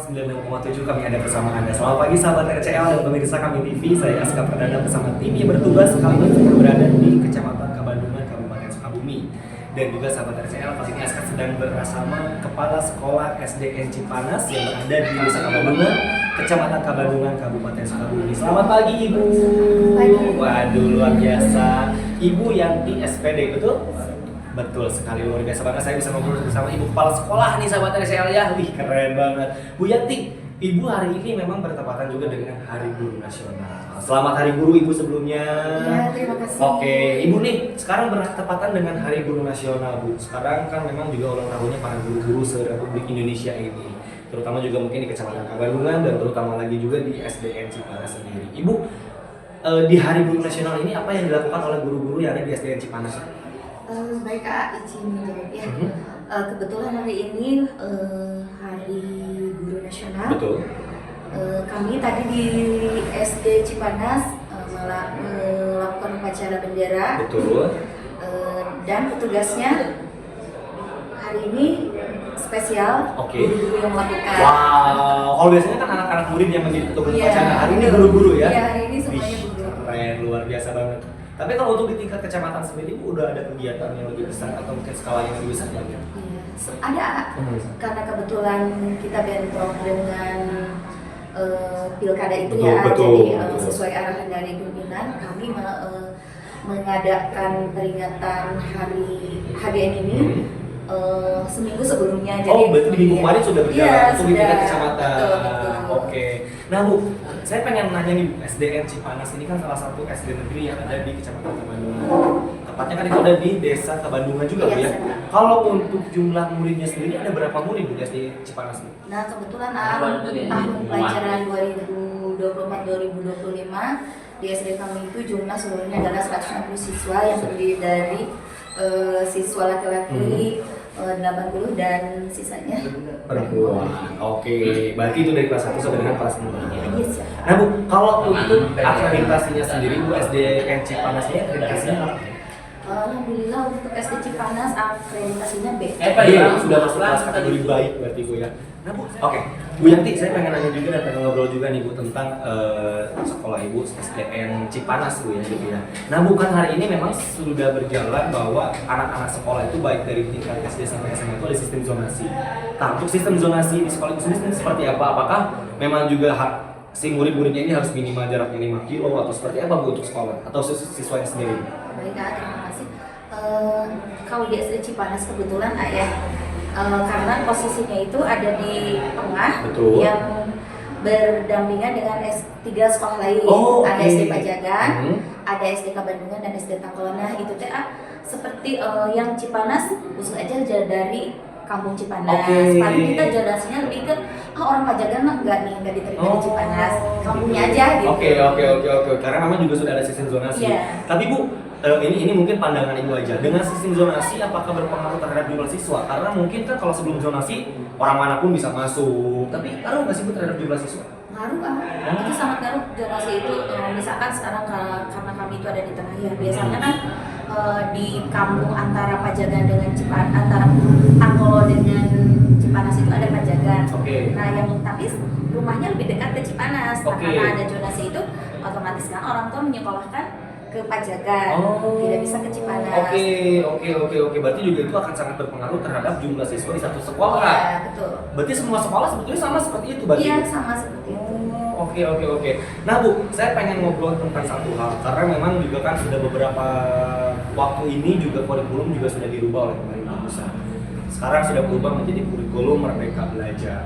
95,7 kami ada bersama Anda. Selamat pagi sahabat RCL dan pemirsa kami TV. Saya Aska Perdana bersama tim yang bertugas kali ini sedang berada di Kecamatan Kabandungan, Kabupaten Sukabumi. Dan juga sahabat RCL, kali ini Aska sedang bersama Kepala Sekolah SDN Cipanas yang berada di Desa Kabandungan, Kecamatan Kabandungan, Kabupaten Sukabumi. Selamat pagi Ibu. Pagi. Waduh, luar biasa. Ibu Yanti SPD, betul? Betul sekali, luar biasa banget saya bisa ngobrol bersama Ibu Kepala Sekolah nih sahabat RCL ya. Wih, keren banget. Bu Yanti, Ibu hari ini memang bertepatan juga dengan Hari Guru Nasional. Selamat Hari Guru Ibu sebelumnya. Ya, terima kasih. Oke, Ibu nih sekarang bertepatan dengan Hari Guru Nasional Bu. Sekarang kan memang juga ulang tahunnya para guru-guru se-Republik Indonesia ini. Terutama juga mungkin di Kecamatan Kabandungan dan terutama lagi juga di SDN Cipanas sendiri. Ibu, di Hari Guru Nasional ini apa yang dilakukan oleh guru-guru yang ada di SDN Cipanas? Baik Kak, izin menjawab ya. Kebetulan hari ini Hari Guru Nasional. Betul. Kami tadi di SD Cipanas melakukan upacara bendera. Betul. Dan petugasnya hari ini spesial. Oke. Guru-guru yang melakukan. Wow, kalau biasanya kan anak-anak murid yang menjadi petugas Iya, upacara. Hari ini guru-guru ya? Iya, hari ini semuanya Wih, guru. keren, luar biasa banget. Tapi kalau untuk di tingkat kecamatan sendiri, Bu, udah ada kegiatan yang lebih besar atau mungkin skala yang lebih besar lagi? Iya, ada. Karena kebetulan kita bentrok dengan pilkada itu Betul, ya, betul, jadi betul. sesuai arahan dari pimpinan kami mengadakan peringatan hari HGN ini seminggu sebelumnya. Oh, berarti di minggu kemarin sudah berjalan Iya, untuk di tingkat sudah. kecamatan. Betul. Oke. Nah, Bu, saya pengen nanya nih, SDN Cipanas ini kan salah satu SD negeri yang ada di Kecamatan Kabandungan. Tepatnya kan itu ada di Desa Kabandungan juga, Bu Iya, ya. benar. Kalau untuk jumlah muridnya sendiri ada berapa murid Bu di SD Cipanas ini? Nah, kebetulan tahun pelajaran 2024-2025 di SD kami itu jumlah seluruhnya adalah 160 siswa yang terdiri dari siswa laki-laki 80 dan sisanya Perempuan. Oke, berarti itu dari kelas 1 sampai dengan kelas 5. Yes, ya. Nah, Bu, kalau untuk akreditasinya sendiri, Bu, SDN Cipanas ini akreditasinya apa? Alhamdulillah untuk SD Cipanas akreditasinya B. Sudah masuk kelas kategori baik berarti Bu ya. Nah, Bu, oke. Bu Yanti, saya pengen nanya juga dan pengen ngobrol juga nih Bu tentang sekolah Ibu SDN Cipanas Bu ya gitu ya. Nah, Bu, kan hari ini memang sudah berjalan bahwa anak-anak sekolah itu baik dari tingkat SD sampai SMA itu ada sistem zonasi. Nah, untuk sistem zonasi di sekolah itu sendiri seperti apa? Apakah memang juga si murid-muridnya ini harus minimal jaraknya 5 kilo atau seperti apa Bu untuk sekolah atau siswanya sendiri? Baik, Kak, terima kasih. Kalau di SD Cipanas kebetulan ayah karena posisinya itu ada di tengah. Betul. Yang berdampingan dengan S3 sekolah lain. Oh, ada oke. SD Pajagan, ada SD Kabandungan dan SD Tangkolan. Nah, itu teh seperti yang Cipanas khusus aja dari Kampung Cipanas. Oke. Paling kita jelasinnya lebih ke orang Pajagan mah nggak diterima di Cipanas. Kampungnya aja gitu. Oke. Karena memang juga sudah ada sistem zonasi. Iya. Tapi Bu, ini mungkin pandangan Ibu aja. Dengan sistem zonasi apakah berpengaruh terhadap jumlah siswa? Karena mungkin kan kalau sebelum zonasi orang manapun bisa masuk. Tapi ngaruh nggak sih Bu terhadap jumlah siswa? Ngaruh itu sangat ngaruh zonasi itu. Misalkan sekarang karena kami itu ada di tengah ya, biasanya kan di kampung antara Pajagan dengan Cipanas, antara Tangkolo dengan Cipanas itu ada Pajagan. Oke. Nah, yang tapi rumahnya lebih dekat ke Cipanas. Oke. Karena ada zonasi itu, otomatis kan orang tua menyekolahkan ke Pajagan, tidak bisa ke Cipanas. Oke. Berarti juga itu akan sangat berpengaruh terhadap jumlah siswa di satu sekolah. Iya, betul. Berarti semua sekolah sebetulnya sama seperti itu berarti? Iya, sama seperti itu. Oke. Nah Bu, saya pengen ngobrol tentang satu hal karena memang juga kan sudah beberapa waktu ini juga kurikulum juga sudah dirubah oleh pemerintah pusat. Sekarang sudah berubah menjadi kurikulum Merdeka Belajar.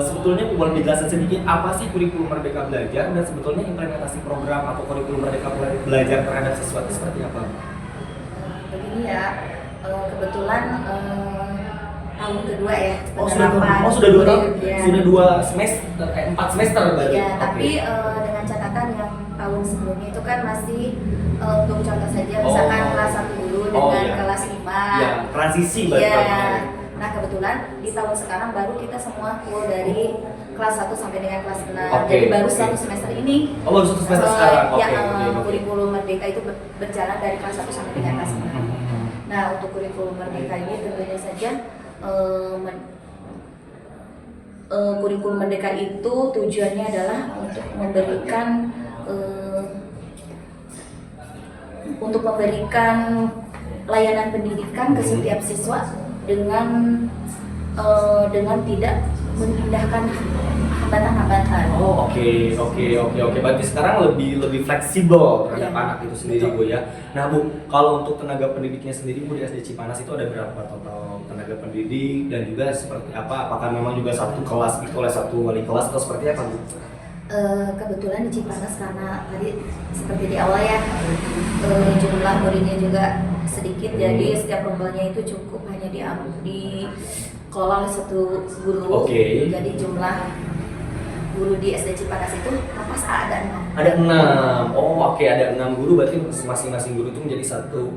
Sebetulnya boleh dijelaskan sedikit apa sih kurikulum Merdeka Belajar dan sebetulnya implementasi program atau kurikulum Merdeka Belajar terhadap siswa itu seperti apa? Begini ya, kebetulan tahun kedua ya. Sudah dua tahun, Ya. sudah 4 semester berarti. Ya, Oke. tapi dengan catatan yang tahun sebelumnya itu kan masih untuk contoh saja misalkan kelas 1 dulu dengan iya. kelas 5. Ya, transisi berarti. Iya. Nah, kebetulan di tahun sekarang baru kita semua full dari kelas 1 sampai dengan kelas 6. Oke, Jadi baru oke. satu semester ini. Oh, baru satu semester sekarang. Oke. Kurikulum Merdeka itu berjalan dari kelas 1 sampai dengan kelas 6. Nah, untuk kurikulum Merdeka ini tentunya saja kurikulum merdeka itu tujuannya adalah untuk memberikan layanan pendidikan ke setiap siswa dengan tidak memindahkan hambatan-hambatan. Oh, oke. Berarti sekarang lebih fleksibel terhadap anak itu sendiri, Bu ya. Nah, Bu, kalau untuk tenaga pendidiknya sendiri, Bu, di SD Cipanas itu ada berapa total tenaga pendidik dan juga seperti apa? Apakah memang juga satu kelas itu oleh satu wali kelas atau seperti apa, Bu? Kebetulan di Cipanas karena tadi seperti di awal ya, jumlah muridnya juga sedikit, jadi setiap rombelnya itu cukup hanya dikelola oleh satu guru. Jadi jumlah guru di SD Cipanas itu pas ada 6. Ada 6. Oh, oke, ada 6 guru, berarti masing-masing guru itu menjadi satu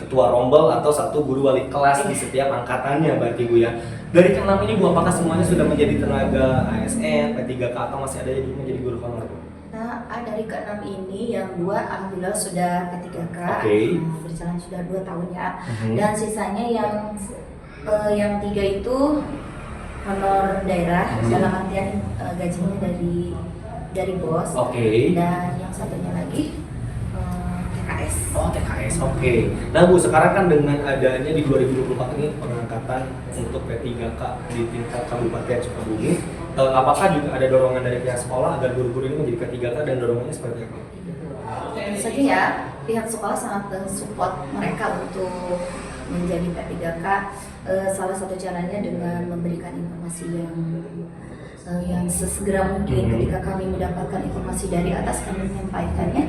ketua rombel atau satu guru wali kelas di setiap angkatannya, berarti, Bu ya. Dari ke-6 ini, Bu, apakah semuanya sudah menjadi tenaga ASN, P3K, atau masih ada yang menjadi guru honor, Bu? Nah, dari ke-6 ini yang 2 alhamdulillah sudah P3K. Berjalan sudah 2 tahun ya. Dan sisanya yang 3 itu honor daerah, dalam artian gajinya dari bos. Dan yang satunya lagi TKS. Oh, TKS, oke. Nah, Bu, sekarang kan dengan adanya di 2024 ini pengangkatan untuk P3K di tingkat Kabupaten Sukabumi, apakah juga ada dorongan dari pihak sekolah agar guru-guru ini menjadi P3K dan dorongannya seperti apa? Tentu saja ya, pihak sekolah sangat support mereka untuk menjadi P3K. Salah satu caranya dengan memberikan informasi yang sesegera mungkin. Ketika kami mendapatkan informasi dari atas, kami menyampaikannya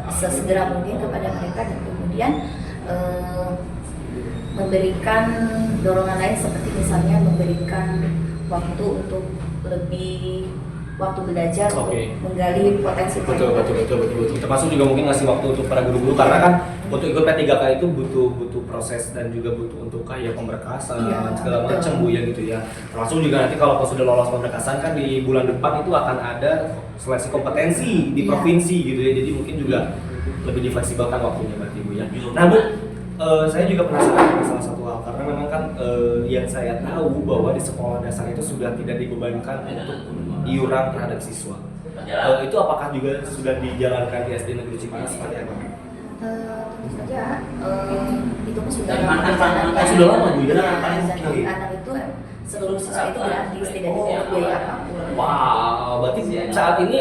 sesegera mungkin kepada mereka, dan kemudian memberikan dorongan lain seperti misalnya memberikan waktu untuk lebih waktu belajar untuk menggali potensi. Betul. Termasuk juga mungkin ngasih waktu untuk para guru-guru, karena kan untuk ikut P3K itu butuh proses dan juga butuh untuk kayak pemberkasan segala macam, Bu ya, gitu ya. Termasuk juga nanti kalau sudah lolos pemberkasan kan di bulan depan itu akan ada seleksi kompetensi di provinsi gitu ya. Jadi mungkin juga lebih difleksibelkan waktunya, berarti, Bu ya. Nah, Bu, saya juga penasaran dengan salah satu hal, karena memang kan yang saya tahu bahwa di sekolah dasar itu sudah tidak dibebankan untuk iuran terhadap siswa. Itu apakah juga sudah dijalankan di SD Negeri Cipanas seperti apa? Tentu saja itu sudah lama berjalan. Sudah lama, Bu ya. Anak itu seluruh siswa itu gratis, tidak dipungut biaya apapun. Wow, berarti saat ini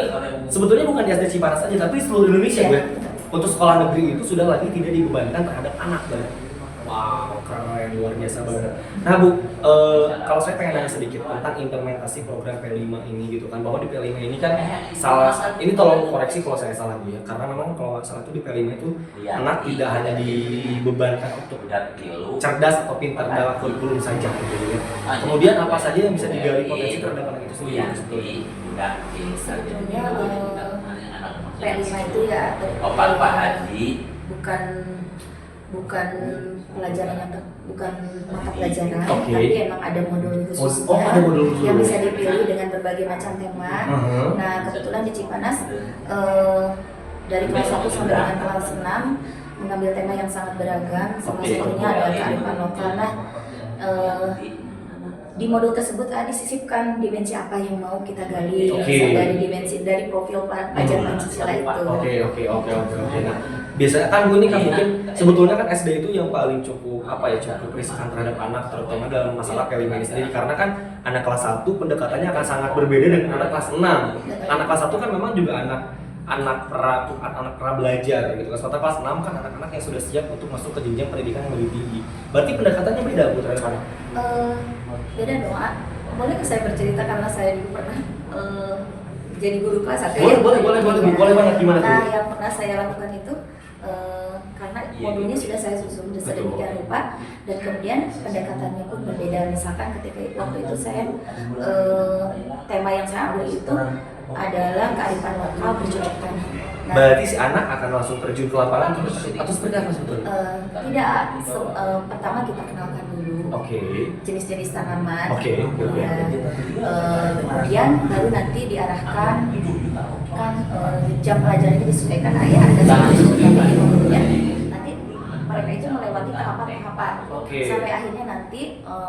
sebetulnya bukan di SD Cipanas saja, tapi seluruh Indonesia, Bu ya. Untuk sekolah negeri itu sudah lagi tidak dibebankan terhadap anak, Bu. Wow, keren, luar biasa banget. Nah, Bu, kalau saya pengen nanya sedikit tentang implementasi program P5 ini gitu kan, bahwa di P5 ini kan ini tolong koreksi kalau saya salah, Bu ya, karena memang kalau nggak salah itu di P5 itu anak tidak hanya dibebankan untuk cerdas atau pintar dalam kurikulum saja gitu ya. Kemudian apa saja yang bisa digali potensi terhadap anak itu sendiri? Sebetulnya P5 itu ya bukan pelajaran bukan mata pelajaran, tapi emang ada modul khususnya yang bisa dipilih dengan berbagai macam tema. Nah, kebetulan di Cipanas dari kelas 1 sampai dengan kelas 6 mengambil tema yang sangat beragam. Salah satunya adalah kearifan lokal. Nah, di modul tersebut disisipkan dimensi apa yang mau kita gali dari profil pelajar Pancasila itu. Oke. Nah, biasanya kan Bu ini kan mungkin sebetulnya kan SD itu yang paling cukup riskan terhadap anak, terutama dalam masalah P5 ini sendiri, karena kan anak kelas 1 pendekatannya akan sangat berbeda dengan anak kelas 6. Anak kelas 1 kan memang juga anak pra belajar gitu. Kelas 6 kan anak-anak yang sudah siap untuk masuk ke jenjang pendidikan yang lebih tinggi. Berarti pendekatannya beda, Bu, terhadap anak? Beda dong. Boleh saya bercerita karena saya dulu pernah jadi guru kelas 1. Boleh banget, gimana tuh? Nah, yang pernah saya lakukan itu karena modulnya sudah saya susun sedemikian rupa, dan kemudian pendekatannya pun berbeda. Misalkan ketika waktu itu saya tema yang saya ambil itu adalah kearifan lokal bercocok tanam. Nah, berarti si anak akan langsung terjun ke lapangan atau seperti apa sebetulnya? Tidak, pertama kita kenalkan dulu jenis-jenis tanaman. Kemudian baru nanti diarahkan kan jam pelajarannya disesuaikan, ada kemudian nanti mereka itu melewati tahapan-tahapan tahapan Oke. sampai akhirnya nanti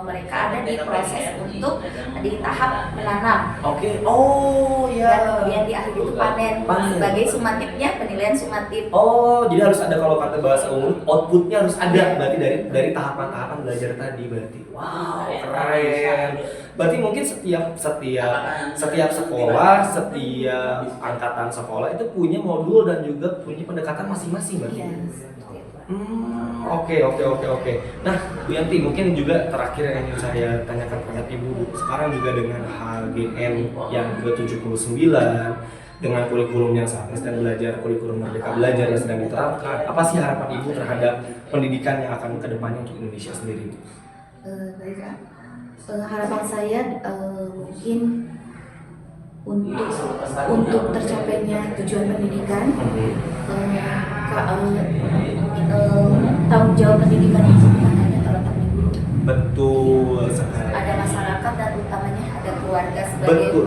mereka ada di proses untuk di tahap menanam. Oke. Oh Dan ya. kemudian di akhir itu panen. Panen. Sebagai sumatipnya penilaian sumatip. Oh, jadi harus ada, kalau kata bahasa umum, outputnya harus ada. Iya. Berarti dari tahapan-tahapan belajar tadi berarti. Wow, keren. Berarti mungkin setiap sekolah, setiap angkatan sekolah itu punya modul dan juga punya pendekatan masing-masing berarti. Iya. Oke. Nah, Bu Yanti, mungkin juga terakhir yang ingin saya tanyakan kepada Ibu, sekarang juga dengan HGN yang ke-79, dengan kurikulum yang saat dan belajar kurikulum Merdeka Belajar yang sedang diterapkan, apa sih harapan Ibu terhadap pendidikan yang akan ke depannya untuk Indonesia sendiri? Baik, Kak. Harapan saya mungkin untuk tercapainya tujuan pendidikan, tanggung jawab pendidikan itu bukan hanya terletak di guru. Betul sekali. Ada masyarakat dan utamanya ada keluarga sebagai Betul.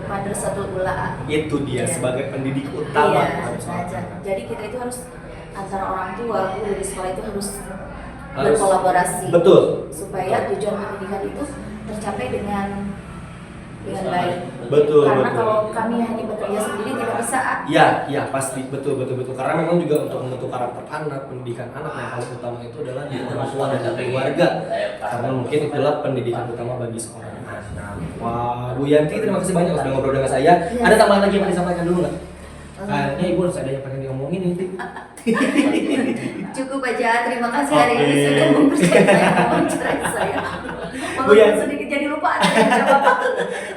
madrasatul ula. Itu dia, Iya. sebagai pendidik utama. Iya, sengaja. Jadi kita itu harus antara orang tua, guru di sekolah itu harus berkolaborasi. Betul. Supaya tujuan pendidikan itu tercapai dengan baik. Betul. Karena kalau kami hanya bekerja sendiri tidak bisa. Ya, pasti betul. Karena memang juga untuk membentuk karakter anak, pendidikan anak yang paling utama itu adalah di orang tua dan keluarga. Karena mungkin itulah pendidikan utama bagi seorang anak. Wah, Bu Yanti, terima kasih banyak sudah ngobrol dengan saya. Iya. Ada tambahan lagi yang mau disampaikan dulu nggak? Kayaknya Ibu harus ada yang pengen diomongin ini. Cukup aja. Terima kasih hari ini Oke. sudah mempercayai wawancara saya. Bu Yanti. Sedikit jadi lupa ada yang jawab.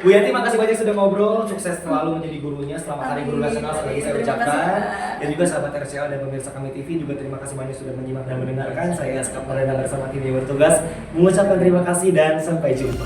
Bu Yanti, makasih banyak sudah ngobrol. Sukses selalu menjadi gurunya. Selamat Hari Guru Nasional sekali lagi saya Terima kasih, ucapkan. Pak. Dan juga sahabat RCL dan pemirsa kami TV juga terima kasih banyak sudah menyimak dan mendengarkan. Saya Askap Marena bersama tim yang bertugas mengucapkan terima kasih dan sampai jumpa.